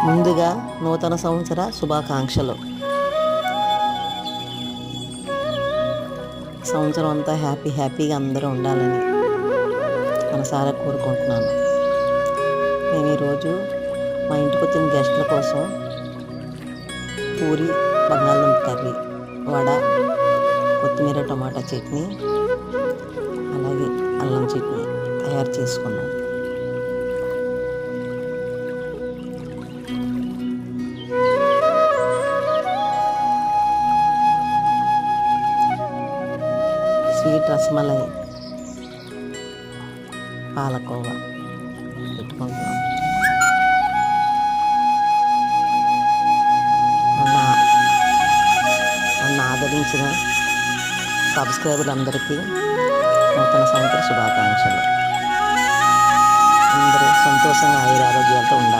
ముందుగా నూతన సంవత్సర శుభాకాంక్షలు. సంవత్సరం అంతా హ్యాపీగా అందరూ ఉండాలని మనసారా కోరుకుంటున్నాను. నేను ఈరోజు మా ఇంటికి వచ్చిన గెస్టుల కోసం పూరి, బంగాళదుంప కర్రీ, వడ, కొత్తిమీర టమాటా చట్నీ, అలాగే అల్లం చట్నీ తయారు చేసుకున్నాను. స్వీట్ రసమలై, పాలకోవా పెట్టుకుంటున్నాం. నన్ను ఆదరించిన సబ్స్క్రైబర్లందరికీ నూతన సంవత్సర శుభాకాంక్షలు. అందరూ సంతోషంగా ఆయురారోగ్యాలతో ఉండాలి.